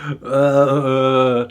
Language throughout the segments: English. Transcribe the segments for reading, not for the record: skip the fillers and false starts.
Hi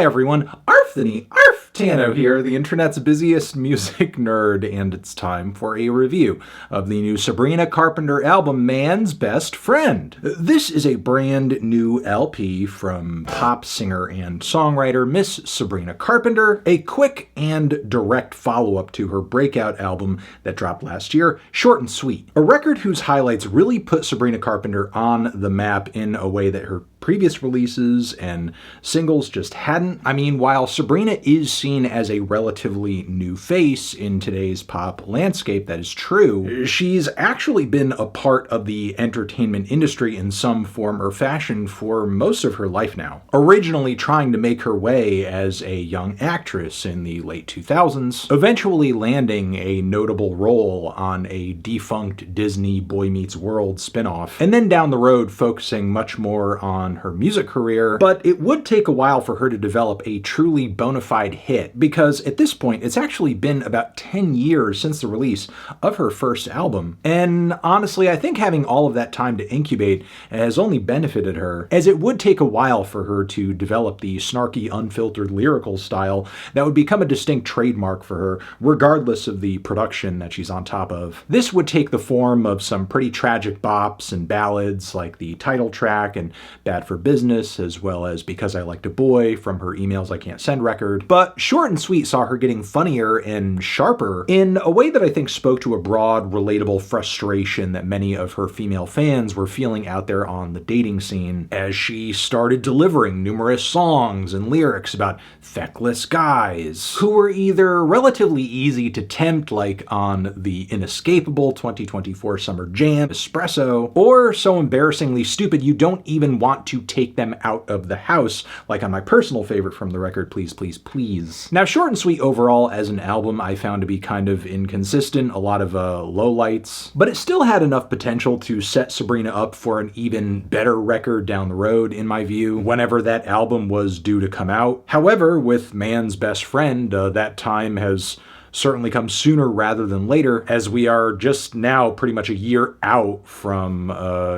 everyone, Arfthany, Arftano here, the internet's busiest music nerd, and it's time for a review of the new Sabrina Carpenter album, Man's Best Friend. This is a brand new LP from pop singer and songwriter Miss Sabrina Carpenter, a quick and direct follow-up to her breakout album that dropped last year, Short and Sweet. A record whose highlights really put Sabrina Carpenter on the map in a way that her previous releases and singles just hadn't. I mean, while Sabrina is seen as a relatively new face in today's pop landscape, that is true, she's actually been a part of the entertainment industry in some form or fashion for most of her life now. Originally trying to make her way as a young actress in the late 2000s, eventually landing a notable role on a defunct Disney Boy Meets World spinoff, and then down the road focusing much more on her music career, but it would take a while for her to develop a truly bona fide hit, because at this point it's actually been about 10 years since the release of her first album. And honestly, I think having all of that time to incubate has only benefited her, as it would take a while for her to develop the snarky, unfiltered lyrical style that would become a distinct trademark for her, regardless of the production that she's on top of. This would take the form of some pretty tragic bops and ballads like the title track and Bad for Business, as well as Because I Liked a Boy from her Emails I Can't Send record. But Short and Sweet saw her getting funnier and sharper in a way that I think spoke to a broad, relatable frustration that many of her female fans were feeling out there on the dating scene, as she started delivering numerous songs and lyrics about feckless guys who were either relatively easy to tempt, like on the inescapable 2024 Summer Jam Espresso, or so embarrassingly stupid you don't even want to take them out of the house, like on my personal favorite from the record, Please, Please, Please. Now, Short and Sweet overall as an album I found to be kind of inconsistent, a lot of lowlights, but it still had enough potential to set Sabrina up for an even better record down the road, in my view, whenever that album was due to come out. However, with Man's Best Friend, that time has certainly come sooner rather than later, as we are just now pretty much a year out from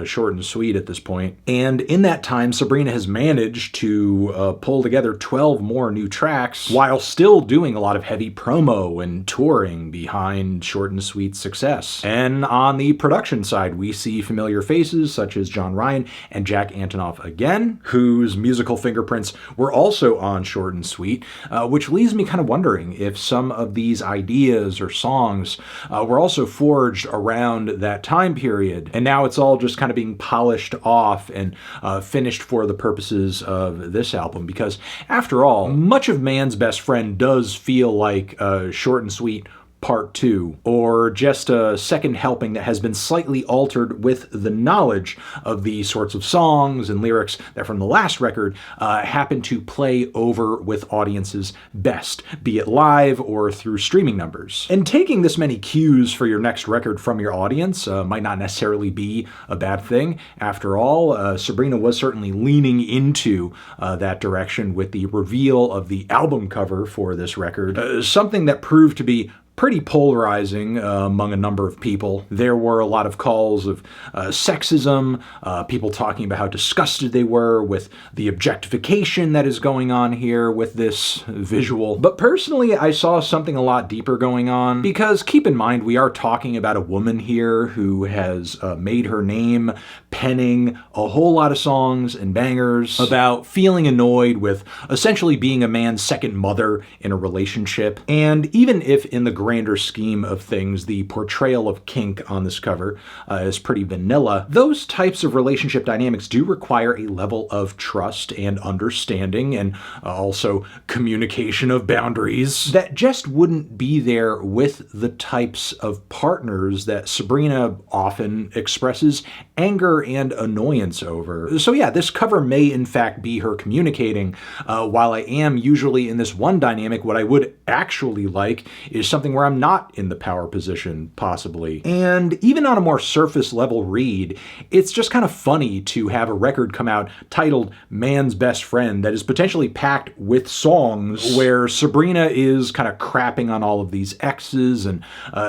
Short and Sweet at this point. And in that time, Sabrina has managed to pull together 12 more new tracks while still doing a lot of heavy promo and touring behind Short and Sweet's success. And on the production side, we see familiar faces such as John Ryan and Jack Antonoff again, whose musical fingerprints were also on Short and Sweet, which leaves me kind of wondering if some of these ideas or songs were also forged around that time period, and now it's all just kind of being polished off and finished for the purposes of this album, because after all, much of Man's Best Friend does feel like Short and Sweet Part 2, or just a second helping that has been slightly altered with the knowledge of the sorts of songs and lyrics that from the last record happen to play over with audiences best, be it live or through streaming numbers. And taking this many cues for your next record from your audience might not necessarily be a bad thing. After all, Sabrina was certainly leaning into that direction with the reveal of the album cover for this record, something that proved to be pretty polarizing among a number of people. There were a lot of calls of sexism, people talking about how disgusted they were with the objectification that is going on here with this visual. But personally, I saw something a lot deeper going on, because keep in mind, we are talking about a woman here who has made her name penning a whole lot of songs and bangers about feeling annoyed with essentially being a man's second mother in a relationship. And even if in the grander scheme of things, the portrayal of kink on this cover is pretty vanilla, those types of relationship dynamics do require a level of trust and understanding, and also communication of boundaries, that just wouldn't be there with the types of partners that Sabrina often expresses anger and annoyance over. So yeah, this cover may in fact be her communicating, while I am usually in this one dynamic, what I would actually like is something where I'm not in the power position, possibly. And even on a more surface level read, it's just kind of funny to have a record come out titled Man's Best Friend that is potentially packed with songs where Sabrina is kind of crapping on all of these exes and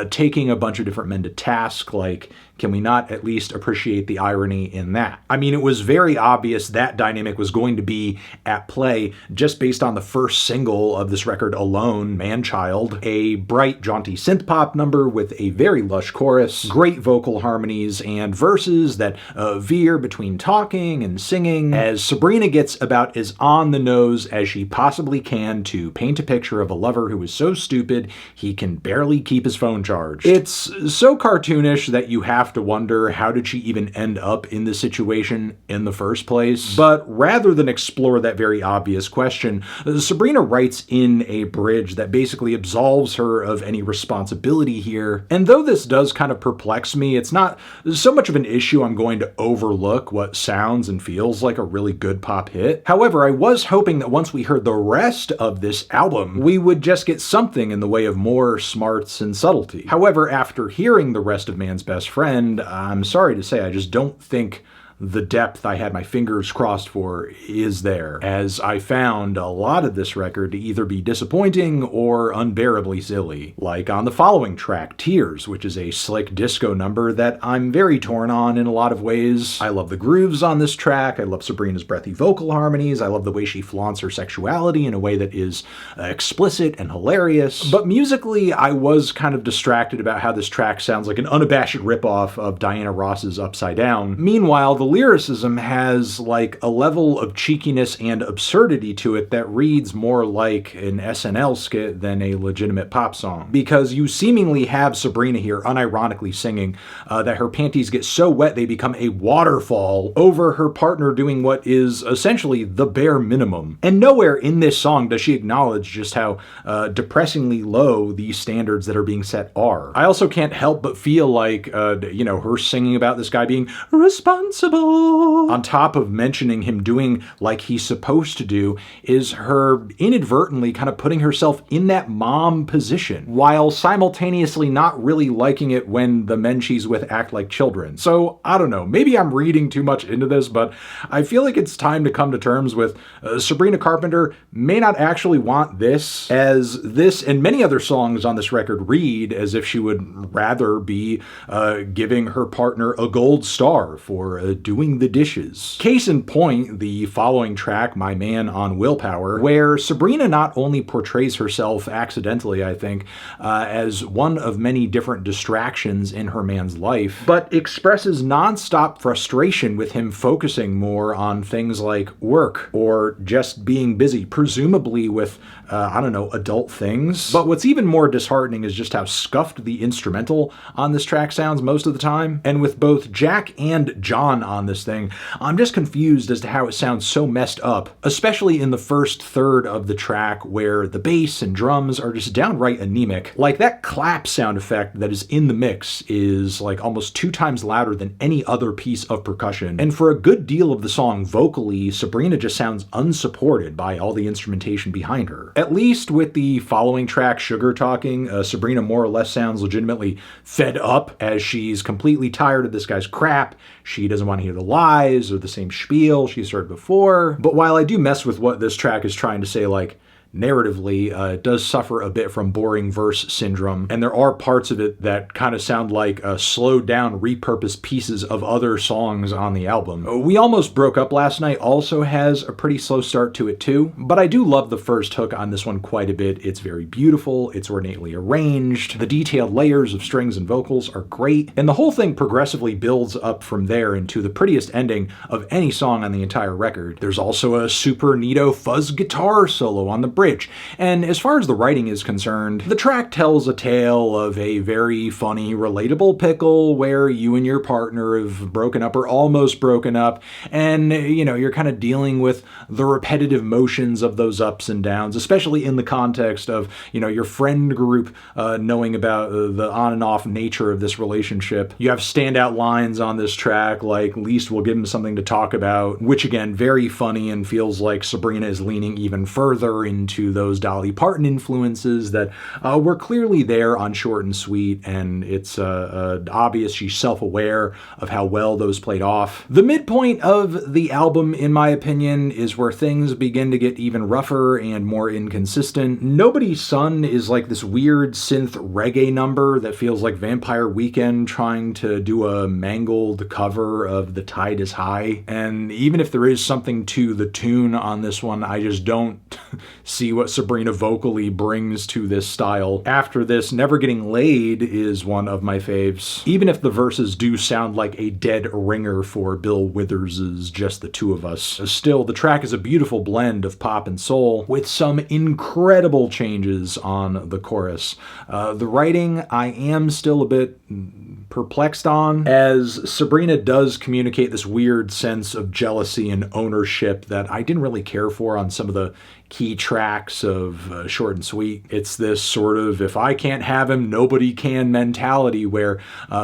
taking a bunch of different men to task, like Can we not at least appreciate the irony in that? I mean, it was very obvious that dynamic was going to be at play just based on the first single of this record alone, MANCHILD, a bright, jaunty synth pop number with a very lush chorus, great vocal harmonies, and verses that veer between talking and singing, as Sabrina gets about as on the nose as she possibly can to paint a picture of a lover who is so stupid he can barely keep his phone charged. It's so cartoonish that you have to wonder, how did she even end up in this situation in the first place? But rather than explore that very obvious question, Sabrina writes in a bridge that basically absolves her of any responsibility here. And though this does kind of perplex me, it's not so much of an issue I'm going to overlook what sounds and feels like a really good pop hit. However, I was hoping that once we heard the rest of this album, we would just get something in the way of more smarts and subtlety. However, after hearing the rest of Man's Best Friend, I'm sorry to say I just don't think the depth I had my fingers crossed for is there, as I found a lot of this record to either be disappointing or unbearably silly. Like on the following track, Tears, which is a slick disco number that I'm very torn on in a lot of ways. I love the grooves on this track, I love Sabrina's breathy vocal harmonies, I love the way she flaunts her sexuality in a way that is explicit and hilarious. But musically, I was kind of distracted about how this track sounds like an unabashed ripoff of Diana Ross's Upside Down. Meanwhile, the lyricism has like a level of cheekiness and absurdity to it that reads more like an SNL skit than a legitimate pop song. Because you seemingly have Sabrina here unironically singing that her panties get so wet they become a waterfall over her partner doing what is essentially the bare minimum. And nowhere in this song does she acknowledge just how depressingly low these standards that are being set are. I also can't help but feel like, her singing about this guy being responsible, on top of mentioning him doing like he's supposed to do, is her inadvertently kind of putting herself in that mom position, while simultaneously not really liking it when the men she's with act like children. So, I don't know, maybe I'm reading too much into this, but I feel like it's time to come to terms with Sabrina Carpenter may not actually want this, as this and many other songs on this record read as if she would rather be giving her partner a gold star for doing the dishes. Case in point, the following track, My Man on Willpower, where Sabrina not only portrays herself accidentally, I think, as one of many different distractions in her man's life, but expresses nonstop frustration with him focusing more on things like work or just being busy, presumably with, adult things. But what's even more disheartening is just how scuffed the instrumental on this track sounds most of the time. And with both Jack and John on this thing, I'm just confused as to how it sounds so messed up, especially in the first third of the track where the bass and drums are just downright anemic. Like that clap sound effect that is in the mix is like almost 2 times louder than any other piece of percussion. And for a good deal of the song vocally, Sabrina just sounds unsupported by all the instrumentation behind her. At least with the following track, Sugar Talking, Sabrina more or less sounds legitimately fed up as she's completely tired of this guy's crap. She doesn't want to hear the lies or the same spiel she's heard before. But while I do mess with what this track is trying to say, like, narratively, it does suffer a bit from boring verse syndrome, and there are parts of it that kind of sound like slowed down, repurposed pieces of other songs on the album. We Almost Broke Up Last Night also has a pretty slow start to it too, but I do love the first hook on this one quite a bit. It's very beautiful, it's ornately arranged, the detailed layers of strings and vocals are great, and the whole thing progressively builds up from there into the prettiest ending of any song on the entire record. There's also a super neato fuzz guitar solo on the bridge. And as far as the writing is concerned, the track tells a tale of a very funny, relatable pickle where you and your partner have broken up or almost broken up, and you're kind of dealing with the repetitive motions of those ups and downs, especially in the context of your friend group knowing about the on and off nature of this relationship. You have standout lines on this track like "Least we'll give him something to talk about," which again, very funny and feels like Sabrina is leaning even further into into those Dolly Parton influences that were clearly there on Short and Sweet, and it's obvious she's self-aware of how well those played off. The midpoint of the album, in my opinion, is where things begin to get even rougher and more inconsistent. Nobody's Son is like this weird synth reggae number that feels like Vampire Weekend trying to do a mangled cover of The Tide is High. And even if there is something to the tune on this one, I just don't see what Sabrina vocally brings to this style. After this, Never Getting Laid is one of my faves, even if the verses do sound like a dead ringer for Bill Withers' Just the Two of Us. Still, the track is a beautiful blend of pop and soul, with some incredible changes on the chorus. The writing, I am still a bit perplexed on, as Sabrina does communicate this weird sense of jealousy and ownership that I didn't really care for on some of the key tracks of Short and Sweet. It's this sort of, if I can't have him, nobody can mentality, where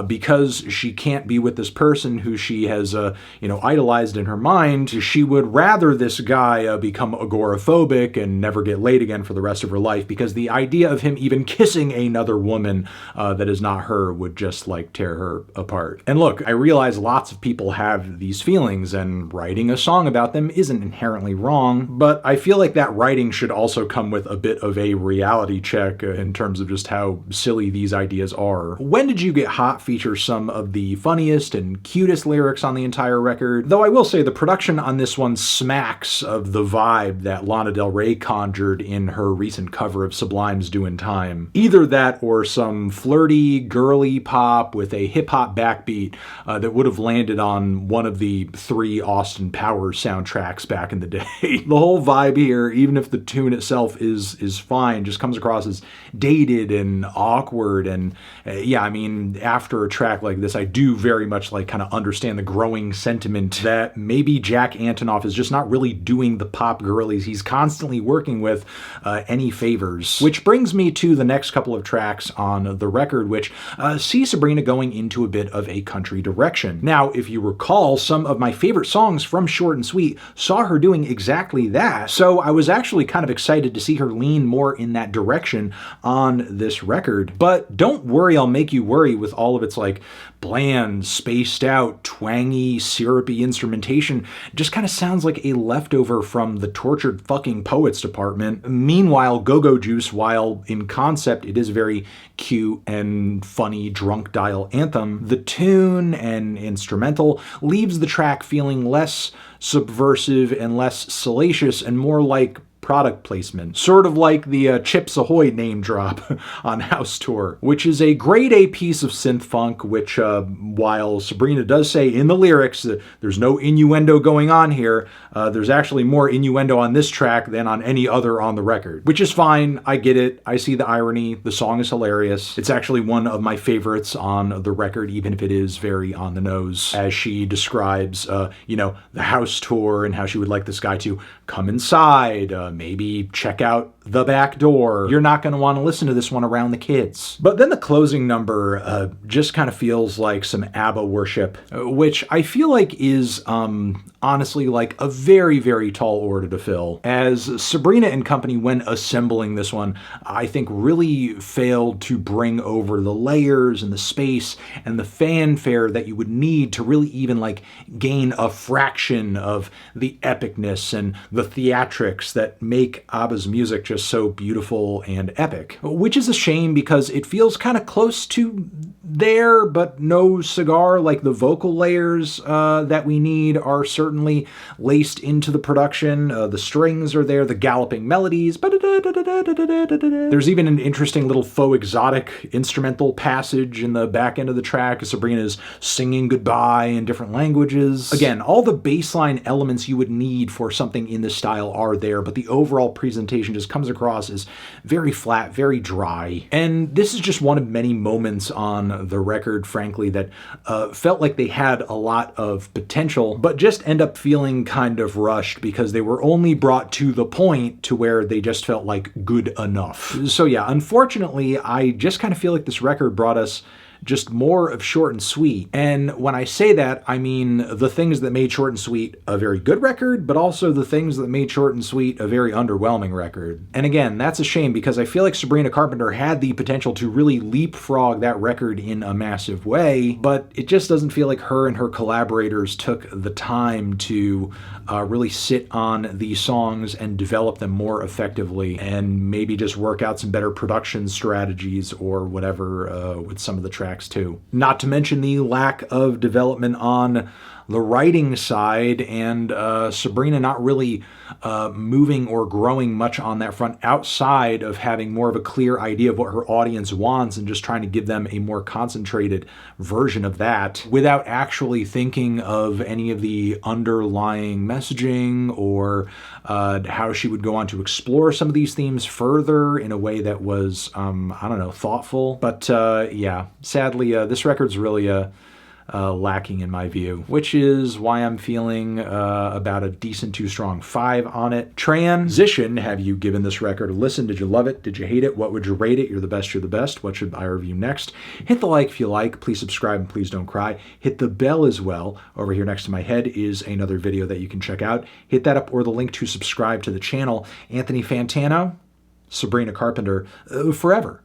because she can't be with this person who she has idolized in her mind, she would rather this guy become agoraphobic and never get laid again for the rest of her life, because the idea of him even kissing another woman that is not her would just like tear her apart. And look, I realize lots of people have these feelings, and writing a song about them isn't inherently wrong, but I feel like that writing should also come with a bit of a reality check in terms of just how silly these ideas are. When Did You Get Hot features some of the funniest and cutest lyrics on the entire record, though I will say the production on this one smacks of the vibe that Lana Del Rey conjured in her recent cover of Sublime's Doin' Time. Either that or some flirty, girly pop with a hip-hop backbeat that would have landed on one of the 3 Austin Powers soundtracks back in the day. The whole vibe here, even if the tune itself is fine, just comes across as dated and awkward. And yeah, I mean, after a track like this, I do very much like kind of understand the growing sentiment that maybe Jack Antonoff is just not really doing the pop girlies he's constantly working with any favors. Which brings me to the next couple of tracks on the record, which see Sabrina going into a bit of a country direction. Now, if you recall, some of my favorite songs from Short and Sweet saw her doing exactly that, so I was actually kind of excited to see her lean more in that direction on this record. But don't worry, I'll make you worry with all of its like bland, spaced out, twangy, syrupy instrumentation. Just kind of sounds like a leftover from the Tortured Fucking Poets department. Meanwhile, Go-Go Juice, while in concept it is very cute and funny drunk dial anthem, the tune and instrumental leaves the track feeling less subversive and less salacious and more like product placement. Sort of like the Chips Ahoy name drop on House Tour, which is a grade A piece of synth funk, which while Sabrina does say in the lyrics that there's no innuendo going on here, there's actually more innuendo on this track than on any other on the record. Which is fine, I get it, I see the irony, the song is hilarious. It's actually one of my favorites on the record, even if it is very on the nose, as she describes, the House Tour and how she would like this guy to come inside, maybe check out the back door. You're not going to want to listen to this one around the kids. But then the closing number just kind of feels like some ABBA worship, which I feel like is honestly like a very, very tall order to fill. As Sabrina and company, when assembling this one, I think really failed to bring over the layers and the space and the fanfare that you would need to really even like gain a fraction of the epicness and the theatrics that make ABBA's music just so beautiful and epic. Which is a shame because it feels kind of close to there, but no cigar. Like the vocal layers that we need are certainly laced into the production. The strings are there, the galloping melodies. There's even an interesting little faux exotic instrumental passage in the back end of the track as Sabrina is singing goodbye in different languages. Again, all the baseline elements you would need for something in this style are there, but the overall presentation just comes across as very flat, very dry. And this is just one of many moments on the record, frankly, that felt like they had a lot of potential, but just end up feeling kind of rushed because they were only brought to the point to where they just felt like good enough. So yeah, unfortunately, I just kind of feel like this record brought us just more of Short and Sweet. And when I say that, I mean the things that made Short and Sweet a very good record, but also the things that made Short and Sweet a very underwhelming record. And again, that's a shame because I feel like Sabrina Carpenter had the potential to really leapfrog that record in a massive way, but it just doesn't feel like her and her collaborators took the time to really sit on these songs and develop them more effectively and maybe just work out some better production strategies or whatever with some of the tracks too. Not to mention the lack of development on the writing side and Sabrina not really moving or growing much on that front outside of having more of a clear idea of what her audience wants and just trying to give them a more concentrated version of that without actually thinking of any of the underlying messaging or how she would go on to explore some of these themes further in a way that was, I don't know, thoughtful. But yeah, sadly, this record's really lacking in my view, which is why I'm feeling about a decent to strong 5 on it. Transition, have you given this record a listen? Did you love it? Did you hate it? What would you rate it? You're the best, you're the best. What should I review next? Hit the like if you like. Please subscribe and please don't cry. Hit the bell as well. Over here next to my head is another video that you can check out. Hit that up or the link to subscribe to the channel. Anthony Fantano, Sabrina Carpenter, forever.